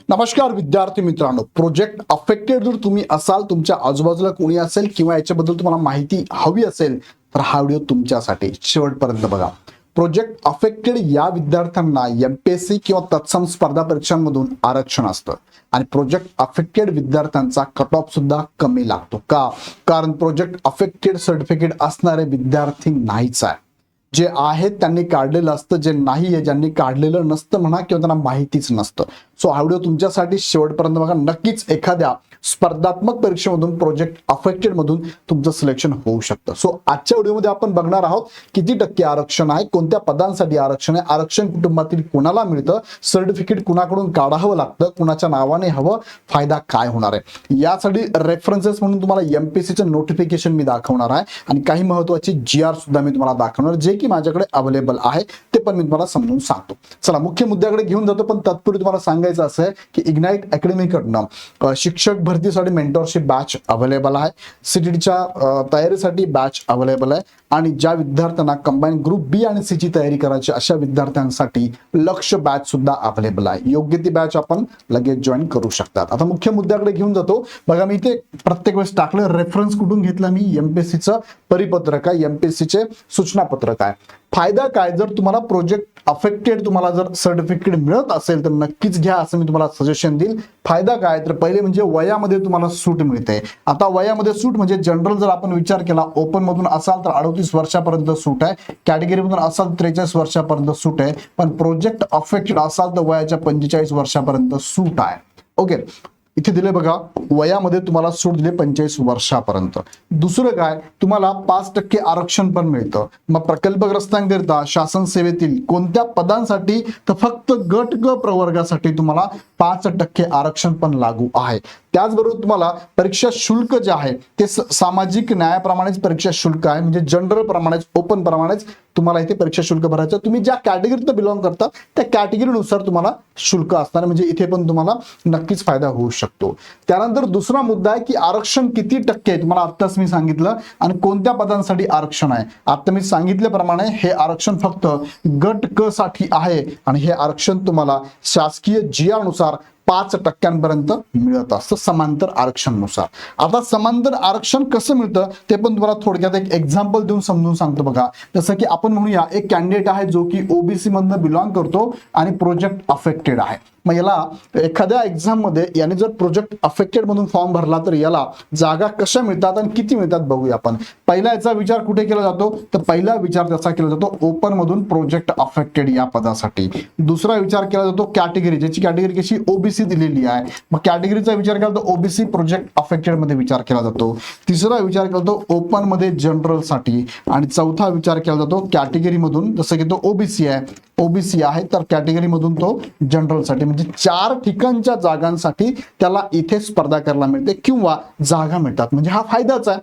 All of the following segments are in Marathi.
नमस्कार विद्यार्थी मित्रांनो, प्रोजेक्ट अफेक्टेड जर तुम्ही असाल, तुमच्या आजूबाजूला कोणी असेल किंवा याच्याबद्दल तुम्हाला माहिती हवी असेल तर हा व्हिडिओ तुमच्यासाठी शेवटपर्यंत बघा. प्रोजेक्ट अफेक्टेड या विद्यार्थ्यांना एमपीएससी किंवा तत्सम स्पर्धा परीक्षांमधून आरक्षण असतं आणि प्रोजेक्ट अफेक्टेड विद्यार्थ्यांचा कट ऑफ सुद्धा कमी लागतो. का? कारण प्रोजेक्ट अफेक्टेड सर्टिफिकेट असणारे विद्यार्थी नाहीच आहे. जे आहेत त्यांनी काढलेलं असतं, जे नाही आहे ज्यांनी काढलेलं नसतं म्हणा किंवा त्यांना माहितीच नसतं. सो हा व्हिडिओ तुमच्यासाठी शेवटपर्यंत बघा. नक्कीच एखाद्या स्पर्धात्मक परीक्षेमधून प्रोजेक्ट अफेक्टेड मधून तुमचं सिलेक्शन होऊ शकतं. सो आजच्या व्हिडिओमध्ये आपण बघणार आहोत किती टक्के आरक्षण आहे, कोणत्या पदांसाठी आरक्षण आहे, आरक्षण कुटुंबातील कोणाला मिळतं, सर्टिफिकेट कुणाकडून काढावं लागतं, कुणाच्या नावाने हवं, फायदा काय होणार आहे. यासाठी रेफरन्सेस म्हणून तुम्हाला एमपीएससीचं नोटिफिकेशन मी दाखवणार आहे आणि काही महत्त्वाची जीआर सुद्धा मी तुम्हाला दाखवणार, जे की माझ्याकडे अवेलेबल आहे, ते पण मी तुम्हाला समजून सांगतो. चला मुख्य मुद्द्याकडे घेऊन जातो, पण तत्पूर्वी तुम्हाला सांगायचं असं आहे की इग्नाइट अकॅडमीकडनं शिक्षक भरतीसाठी मेंटरशिप बॅच अवेलेबल आहे, सीटीच्या तयारीसाठी बॅच अवेलेबल आहे आणि ज्या विद्यार्थ्यांना कंबाईन ग्रुप बी आणि सी ची तयारी करायची अशा विद्यार्थ्यांसाठी लक्ष बॅच सुद्धा अवेलेबल आहे. योग्य ती बॅच आपण लगेच जॉईन करू शकतात. आता मुख्य मुद्द्याकडे घेऊन जातो बघा. मी इथे प्रत्येक वेळेस टाकलं रेफरन्स कुठून घेतला मी, एमपीएससीचं परिपत्रक आहे, एमपीएससीचे सूचनापत्रक आहे. फायदा काय? जर तुम्हाला प्रोजेक्ट अफेक्टेड तुम्हाला जर सर्टिफिकेट मिळत असेल तर नक्कीच घ्या, असं मी तुम्हाला सजेशन देईल. फायदा काय? तर पहिले म्हणजे वयामध्ये तुम्हाला सूट मिळते. आता वयामध्ये सूट म्हणजे जनरल जर आपण विचार केला, ओपन मधून असाल तर 38 वर्षापर्यंत सूट आहे, कॅटेगरी मधून असाल 43 वर्षापर्यंत सूट आहे, पण प्रोजेक्ट अफेक्टेड असाल तर वयाच्या 45 वर्षापर्यंत सूट आहे. ओके, इथे दिले बघा, वयामध्ये तुम्हाला सूट दिले 45 वर्षापर्यंत. दुसरं काय, तुम्हाला 5% आरक्षण पण मिळतं. मग प्रकल्पग्रस्तांकरिता शासन सेवेतील कोणत्या पदांसाठी? तर फक्त गट ग प्रवर्गासाठी तुम्हाला 5% आरक्षण पण लागू आहे. त्याचबरोबर तुम्हाला परीक्षा शुल्क जे आहे ते सामाजिक न्यायाप्रमाणेच परीक्षा शुल्क आहे, म्हणजे जनरल प्रमाणेच ओपन प्रमाणेच तुम्हाला इथे परीक्षा शुल्क भरायचं. तुम्ही ज्या कॅटेगरीत बिलॉंग करता त्या कॅटेगरीनुसार तुम्हाला शुल्क असणार, म्हणजे इथे पण तुम्हाला नक्कीच फायदा होऊ शकतो. त्यानंतर दुसरा मुद्दा आहे की आरक्षण किती टक्के आहे, तुम्हाला आत्ताच मी सांगितलं, आणि कोणत्या पदांसाठी आरक्षण आहे. आता मी सांगितल्याप्रमाणे हे आरक्षण फक्त गट क साठी आहे आणि हे आरक्षण तुम्हाला शासकीय जीआर नुसार 5% मिळत असतं समांतर आरक्षणानुसार. आता समांतर आरक्षण कसं मिळतं ते पण तुम्हाला थोडक्यात एक एक्झाम्पल देऊन समजून सांगतो बघा. जसं की आपण म्हणूया एक कॅन्डिडेट आहे जो की ओबीसी मधनं बिलॉंग करतो आणि प्रोजेक्ट अफेक्टेड आहे. मग याला एखाद्या एक्झाम मध्ये याने जर प्रोजेक्ट अफेक्टेड मधून फॉर्म भरला तर याला जागा कशा मिळतात आणि किती मिळतात बघूया आपण. पहिला याचा विचार कुठे केला जातो? तर पहिला विचार त्याचा केला जातो ओपन मधून प्रोजेक्ट अफेक्टेड या पदासाठी. दुसरा विचार केला जातो कॅटेगरी, ज्याची कॅटेगरी कशी ओबीसी दिलेली आहे, मग कॅटेगरीचा विचार केला जातो ओबीसी प्रोजेक्ट अफेक्टेड मध्ये विचार केला जातो. तिसरा विचार केला जातो ओपन मध्ये जनरल साठी आणि चौथा विचार केला जातो कॅटेगरी मधून, जसं की तो ओबीसी आहे तर कॅटेगरी मधून तो जनरल साठी. म्हणजे 4 ठिकाणच्या जागांसाठी त्याला इथे स्पर्धा करायला मिळते किंवा जागा मिळतात. म्हणजे हा फायदाच आहे.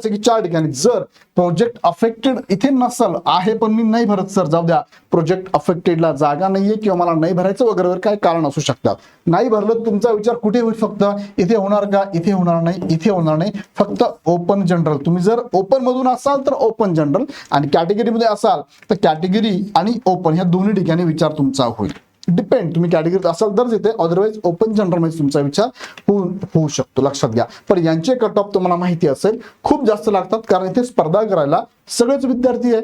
की 4 ठिकाणी जर प्रोजेक्ट अफेक्टेड इथे नसल आहे पण मी नाही भरत सर, जाऊ द्या, प्रोजेक्ट अफेक्टेडला जागा नाहीये किंवा मला नाही भरायचं वगैरे काय कारण असू शकतात. नाही भरलं तुमचा विचार कुठे होईल? फक्त इथे होणार का? इथे होणार नाही, इथे होणार नाही, फक्त ओपन जनरल. तुम्ही जर ओपन मधून असाल तर ओपन जनरल आणि कॅटेगरीमध्ये असाल तर कॅटेगरी आणि ओपन ह्या दोन्ही ठिकाणी विचार तुमचा होईल. डिपेंड, तुम्ही कॅटेगरीत असाल तरच येते, अदरवाईज ओपन जनरल मध्ये तुमचा विचार होऊ शकतो. लक्षात घ्या. पण यांचे कट ऑफ तुम्हाला माहिती असेल खूप जास्त लागतात, कारण इथे स्पर्धा करायला सगळेच विद्यार्थी आहे,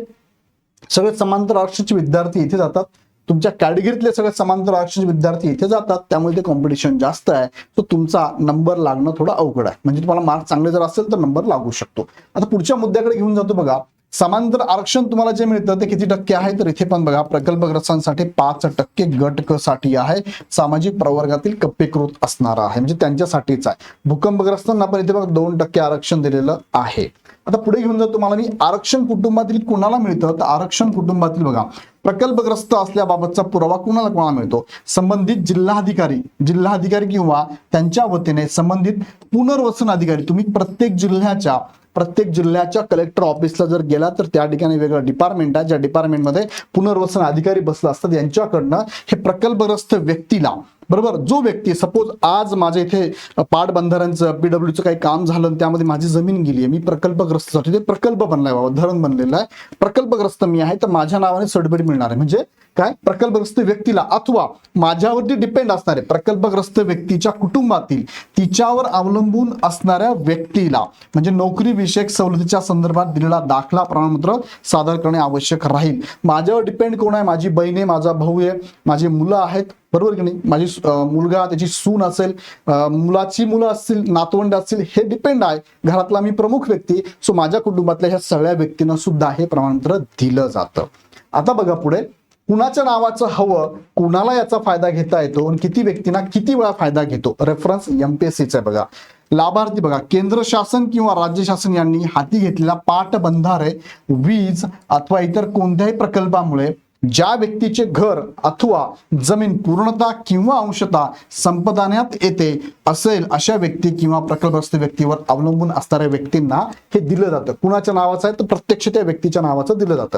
सगळे समांतर आरक्षणाचे विद्यार्थी इथे जातात. तुमच्या कॅटेगरीतले सगळे समांतर आरक्षणाचे विद्यार्थी इथे जातात, त्यामुळे ते कॉम्पिटिशन जास्त आहे. तर तुमचा नंबर लागणं थोडं अवघड आहे. म्हणजे तुम्हाला मार्क चांगले जर असेल तर नंबर लागू शकतो. आता पुढच्या मुद्द्याकडे घेऊन जातो बघा. समांतर आरक्षण तुम्हाला जे मिळतं ते किती टक्के आहे? तर इथे पण बघा, प्रकल्पग्रस्तांसाठी 5% गट क साठी आहे, सामाजिक प्रवर्गातील कप्पेकृत असणार आहे, म्हणजे त्यांच्यासाठीच आहे. भूकंपग्रस्तांना पण इथे बघा 2% आरक्षण दिलेलं आहे. आता पुढे घेऊन जातो तुम्हाला मी, आरक्षण कुटुंबातील कुणाला मिळतं? तर आरक्षण कुटुंबातील बघा, प्रकल्पग्रस्त असल्याबाबतचा पुरावा कुणाला मिळतो? संबंधित जिल्हाधिकारी किंवा त्यांच्या वतीने संबंधित पुनर्वसन अधिकारी. तुम्ही प्रत्येक जिल्ह्याच्या कलेक्टर ऑफिसला जर गेला तर त्या ठिकाणी वेगळं डिपार्टमेंट आहे, ज्या डिपार्टमेंटमध्ये पुनर्वसन अधिकारी बसले असतात. यांच्याकडनं हे प्रकल्पग्रस्त व्यक्तीला बरोबर. जो व्यक्ती सपोज आज माझ्या इथे पाटबंधाऱ्यांचं पीडब्ल्यूचं काही काम झालं आणि त्यामध्ये माझी जमीन गेली आहे, मी प्रकल्पग्रस्तसाठी ते प्रकल्प बनलाय बाबा, धरण बनलेलं आहे, प्रकल्पग्रस्त मी आहे, तर माझ्या नावाने सर्टिफिकेट मिळणार आहे. म्हणजे काय, प्रकल्पग्रस्त व्यक्तीला अथवा माझ्यावरती डिपेंड असणारे प्रकल्पग्रस्त व्यक्तीच्या कुटुंबातील तिच्यावर अवलंबून असणाऱ्या व्यक्तीला म्हणजे नोकरी विषयक सवलतीच्या संदर्भात दिलेला दाखला प्रमाणपत्र सादर करणे आवश्यक राहील. माझ्यावर डिपेंड कोण आहे, माझी बहीण आहे, माझा भाऊ आहे, माझी मुलं आहेत, बरोबर की नाही, माझी मुलगा, त्याची सून असेल, मुलाची मुलं असतील, नातवंड असतील, हे डिपेंड आहे, घरातला मी प्रमुख व्यक्ती. सो माझ्या कुटुंबातल्या ह्या सगळ्या व्यक्तींना सुद्धा हे प्रमाणपत्र दिलं जातं. आता बघा पुढे, कुणाच्या नावाचं हवं, कुणाला याचा फायदा घेता येतो आणि किती व्यक्तींना किती वेळा फायदा घेतो. रेफरन्स एमपीएससीचा आहे बघा. लाभार्थी बघा, केंद्र शासन किंवा राज्य शासन यांनी हाती घेतलेला पाटबंधारे, वीज अथवा इतर कोणत्याही प्रकल्पामुळे ज्या व्यक्तीचे घर अथवा जमीन पूर्णतः किंवा अंशतः संपादनात येते असेल अशा व्यक्ती किंवा प्रकल्पग्रस्त व्यक्तीवर अवलंबून असणाऱ्या व्यक्तींना हे दिलं जातं. कुणाच्या नावाचं आहे तर प्रत्यक्ष त्या व्यक्तीच्या नावाचं दिलं जातं.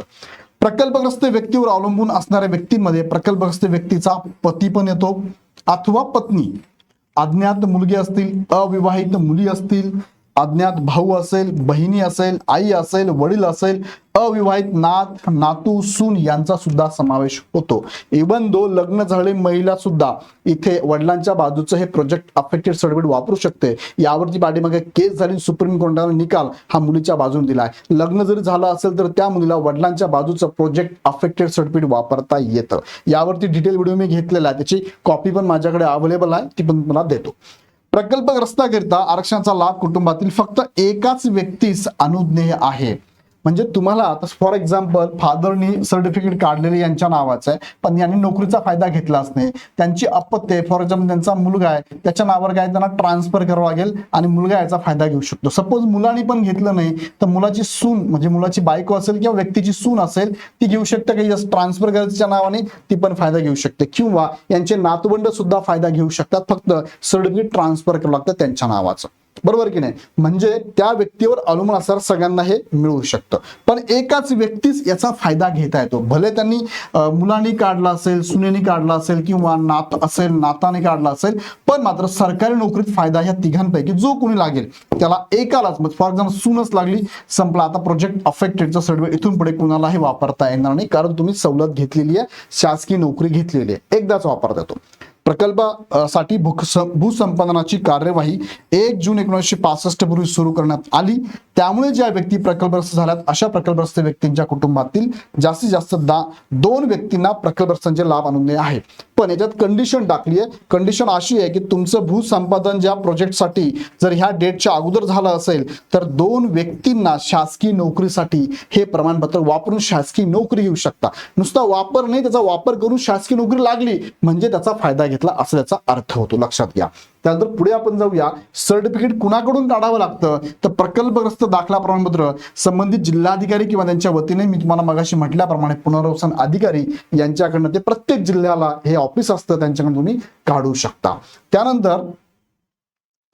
प्रकल्पग्रस्त व्यक्तीवर अवलंबून असणाऱ्या व्यक्तींमध्ये प्रकल्पग्रस्त व्यक्तीचा पती पण येतो अथवा पत्नी, अज्ञात मुलगी असतील, अविवाहित मुली असतील, अज्ञात भाऊ असेल, बहिणी असेल, आई असेल, वडील असेल, अविवाहित नात, नातू, सून यांचा सुद्धा समावेश होतो. इवन दो लग्न झालेली महिला सुद्धा इथे वडिलांच्या बाजूचं हे प्रोजेक्ट अफेक्टेड सर्टिफिकेट वापरू शकते. यावरती पाठीमागे केस झाली, सुप्रीम कोर्टाने निकाल हा मुलीच्या बाजूने दिलाय. लग्न जरी झालं असेल तर त्या मुलीला वडिलांच्या बाजूचं प्रोजेक्ट अफेक्टेड सर्टिफिकेट वापरता येतं. यावरती डिटेल व्हिडिओ मी घेतलेला आहे, त्याची कॉपी पण माझ्याकडे अवेलेबल आहे, ती पण मला देतो. प्रकल्पग्रस्ताकरिता आरक्षणाचा लाभ कुटुंबातील फक्त एकाच व्यक्तीस अनुज्ञेय आहे. म्हणजे तुम्हाला आता फॉर एक्झाम्पल फादरनी सर्टिफिकेट काढलेले यांच्या नावाचं आहे, पण यांनी नोकरीचा फायदा घेतलाच नाही, त्यांची अपत्य फॉर एक्झाम्पल त्यांचा मुलगा आहे, त्याच्या नावावर काय त्यांना ट्रान्सफर करावं लागेल आणि मुलगा याचा फायदा घेऊ शकतो. सपोज मुलांनी पण घेतलं नाही तर मुलाची सून म्हणजे मुलाची बायको असेल किंवा व्यक्तीची सून असेल ती घेऊ शकते, काही ट्रान्सफर करायच्या नावाने ती पण फायदा घेऊ शकते, किंवा यांचे नातवंड सुद्धा फायदा घेऊ शकतात. फक्त सर्टिफिकेट ट्रान्सफर करावं लागतं त्यांच्या नावाचं, बरोबर की नाही. म्हणजे त्या व्यक्तीवर अवलंबून असणार सगळ्यांना हे मिळू शकतं, पण एकाच व्यक्तीच याचा फायदा घेता येतो. भले त्यांनी मुलांनी काढला असेल, सुनेनी काढला असेल किंवा नात असेल, नाताने काढला असेल, पण मात्र सरकारी नोकरीत फायदा ह्या तिघांपैकी जो कोणी लागेल त्याला एकालाच, फॉर एक्झाम्पल सूनच लागली, संपला, आता प्रोजेक्ट अफेक्टेडचा सर्टिफिकेट इथून पुढे कुणालाही वापरता येणार नाही, कारण तुम्ही सवलत घेतलेली आहे, शासकीय नोकरी घेतलेली आहे, एकदाच वापरता येतो. प्रकल्पासाठी भूसंपादनाची कार्यवाही 1 जून 1965 पूर्वी सुरू करण्यात आली. त्यामुळे ज्या व्यक्ती प्रकल्पग्रस्त झाल्यात अशा प्रकल्पग्रस्त व्यक्तींच्या कुटुंबातील जास्तीत जास्त 2 व्यक्तींना प्रकल्पग्रस्तांचे लाभ अनुज्ञेय आहे. पण याच्यात कंडिशन टाकली आहे. कंडिशन अशी आहे की तुमचं भूसंपादन ज्या प्रोजेक्टसाठी जर ह्या डेटच्या अगोदर झालं असेल तर 2 व्यक्तींना शासकीय नोकरीसाठी हे प्रमाणपत्र वापरून शासकीय नोकरी घेऊ शकता. नुसता वापर नाही, त्याचा वापर करून शासकीय नोकरी लागली म्हणजे त्याचा फायदा घेतला असं त्याचा अर्थ होतो, लक्षात घ्या. त्यानंतर पुढे आपण जाऊया, सर्टिफिकेट कुणाकडून काढावं लागतं तर प्रकल्पग्रस्त दाखला प्रमाणपत्र संबंधित जिल्हाधिकारी किंवा त्यांच्या वतीने, मी तुम्हाला मगाशी म्हटल्याप्रमाणे पुनर्वसन अधिकारी यांच्याकडनं, ते प्रत्येक जिल्ह्याला हे ऑफिस असतं, त्यांच्याकडून तुम्ही काढू शकता. त्यानंतर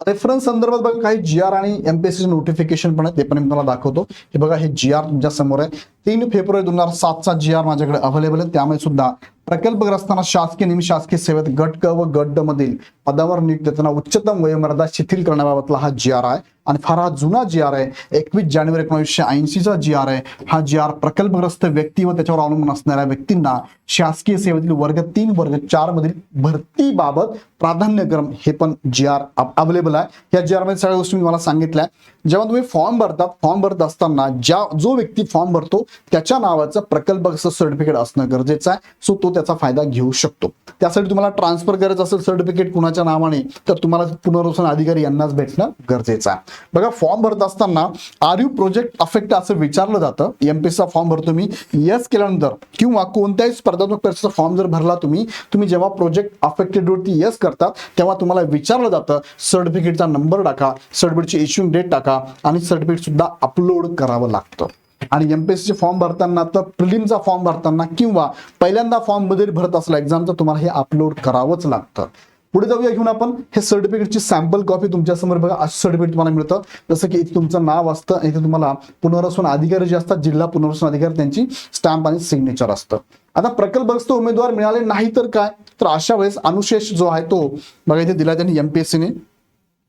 रेफरन्स संदर्भात बघा काही GR आणि एमपीएससी नोटिफिकेशन पण आहे, ते पण मी तुम्हाला दाखवतो. हे बघा, हे GR तुमच्या समोर आहे. 3 फेब्रुवारी 2007चा GR माझ्याकडे अवेलेबल आहे. त्यामुळे सुद्धा प्रकल्पग्रस्तांना शासकीय नियमित शासकीय सेवेत गट क व गट ड मधील पदावर नियुक्त त्यांना उच्चतम वयोमर्यादा शिथिल करण्याबाबतला हा GR आहे. आणि फार हा जुना GR आहे, 21 जानेवारी 1980चा GR आहे. हा GR प्रकल्पग्रस्त व्यक्ती व त्याच्यावर अवलंबून असणाऱ्या व्यक्तींना शासकीय सेवेतील वर्ग 3 वर्ग 4 मधील भरतीबाबत प्राधान्यक्रम हे पण GR अवेलेबल आहे. या GR मध्ये सगळ्या गोष्टी मी तुम्हाला सांगितल्या. जेव्हा तुम्ही फॉर्म भरतात, फॉर्म भरत असताना जो व्यक्ती फॉर्म भरतो त्याच्या नावाचं प्रकल्पग्रस्त सर्टिफिकेट असणं गरजेचं आहे. सो तो त्याचा फायदा घेऊ शकतो. त्यासाठी तुम्हाला ट्रान्सफर करायचं असेल सर्टिफिकेट कुणाच्या नावाने तर तुम्हाला पुनर्वसन अधिकारी यांनाच भेटणं गरजेचं आहे. बघा, फॉर्म भरत असताना आर यू प्रोजेक्ट अफेक्ट असं विचारलं जातं. एमपीएससीचा फॉर्म भरतो मी, यस केल्यानंतर किंवा कोणत्याही स्पर्धात्मक परीक्षेचा फॉर्म जर भरला तुम्ही जेव्हा प्रोजेक्ट अफेक्टेड वरती यस करतात तेव्हा तुम्हाला विचारलं जातं सर्टिफिकेटचा नंबर टाका, सर्टिफिकेटची इश्यूइंग डेट टाका आणि सर्टिफिकेट सुद्धा अपलोड करावं लागतं. आणि एमपीएससी फॉर्म भरताना तर प्रिलिमचा फॉर्म भरताना किंवा पहिल्यांदा फॉर्म मध्ये भरत असला एक्झामचा तुम्हाला हे अपलोड करावंच लागतं. पुढे जाऊया घेऊन आपण हे सर्टिफिकेटची सॅम्पल कॉपी तुमच्या समोर बघा. असं सर्टिफिकेट तुम्हाला मिळतं. जसं की इथे तुमचं नाव असतं, इथे तुम्हाला पुनर्वसन अधिकारी जे असतात, जिल्हा पुनर्वसन अधिकारी, त्यांची स्टॅम्प आणि सिग्नेचर असतं. आता प्रकल्पग्रस्त उमेदवार मिळाले नाही तर काय, तर अशा वेळेस अनुशेष जो आहे तो बघा इथे दिला त्यांनी MPSC ने.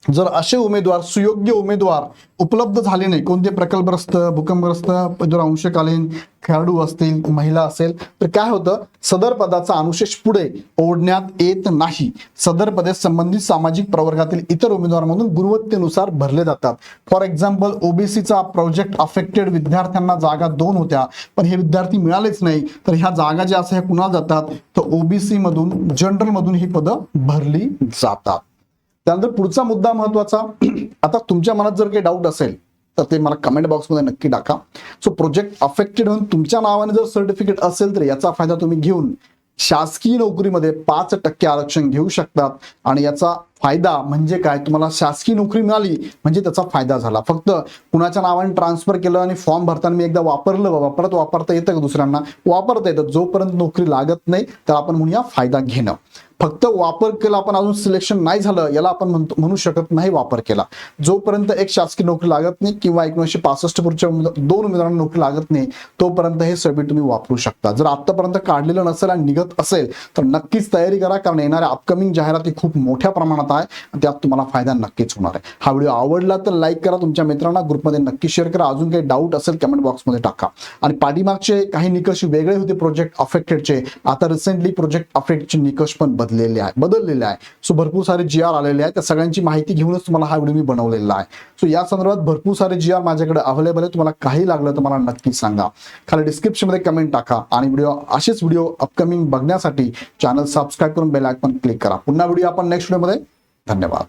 जर असे उमेदवार, सुयोग्य उमेदवार उपलब्ध झाले नाही, कोणते प्रकल्पग्रस्त, भूकंपग्रस्त, जर अंशकालीन खेळाडू असतील, महिला असेल, तर काय होतं, सदर पदाचा अनुशेष पुढे ओढण्यात येत नाही. सदर पदे संबंधित सामाजिक प्रवर्गातील इतर उमेदवारांमधून गुणवत्तेनुसार भरले जातात. फॉर एक्झाम्पल ओबीसीचा प्रोजेक्ट अफेक्टेड विद्यार्थ्यांना जागा 2 होत्या, पण हे विद्यार्थी मिळालेच नाही, तर ह्या जागा ज्या असं ह्या कुणाला जातात, तर ओबीसी मधून, जनरल मधून ही पदं भरली जातात. त्यानंतर पुढचा मुद्दा महत्वाचा. आता तुमच्या मनात जर काही डाऊट असेल तर ते मला कमेंट बॉक्समध्ये नक्की टाका. सो प्रोजेक्ट अफेक्टेड म्हणून तुमच्या नावाने जर सर्टिफिकेट असेल तर याचा फायदा तुम्ही घेऊन शासकीय नोकरीमध्ये 5% आरक्षण घेऊ शकतात. आणि याचा फायदा म्हणजे काय, तुम्हाला शासकीय नोकरी मिळाली म्हणजे त्याचा फायदा झाला. फक्त कुणाच्या नावाने ट्रान्सफर केलं आणि फॉर्म भरताना मी एकदा वापरलं बाबा, परत वापरता येतं का दुसऱ्यांना, वापरता येतं. जोपर्यंत नोकरी लागत नाही तर आपण म्हणूया फायदा घेणं. फक्त वापर केला आपण, अजून सिलेक्शन नाही झालं, याला आपण म्हणू शकत नाही वापर केला. जोपर्यंत एक शासकीय नोकरी लागत नाही किंवा 1965 पूर्वीच्या 2 उमेदवारांना नोकरी लागत नाही तोपर्यंत हे सर्टिफिकेट तुम्ही वापरू शकता. जर आतापर्यंत काढलेलं नसेल आणि निघत असेल तर नक्कीच तयारी करा, कारण येणाऱ्या अपकमिंग जाहिराती खूप मोठ्या प्रमाणात आहे, त्यात तुम्हाला फायदा नक्कीच होणार आहे. हा व्हिडिओ आवडला तर लाईक करा, तुमच्या मित्रांना ग्रुपमध्ये नक्की शेअर करा. अजून काही डाऊट असेल कमेंट बॉक्समध्ये टाका. आणि पाठीमागचे काही निकष वेगळे होते प्रोजेक्ट अफेक्टेडचे, आता रिसेंटली प्रोजेक्ट अफेक्टचे निकष पण बदललेले आहे. सो भरपूर सारे GR आलेले आहेत, त्या सगळ्यांची माहिती घेऊनच तुम्हाला हा व्हिडिओ मी बनवलेला आहे. सो या संदर्भात भरपूर सारे GR माझ्याकडे अवेलेबल आहे. तुम्हाला काही लागलं तर मला नक्की सांगा, खाली डिस्क्रिप्शन मध्ये कमेंट टाका. आणि असेच व्हिडिओ अपकमिंग बघण्यासाठी चॅनल सबस्क्राईब करून बेल आयकॉन क्लिक करा. पुन्हा व्हिडिओ आपण नेक्स्ट व्हिडिओमध्ये. धन्यवाद.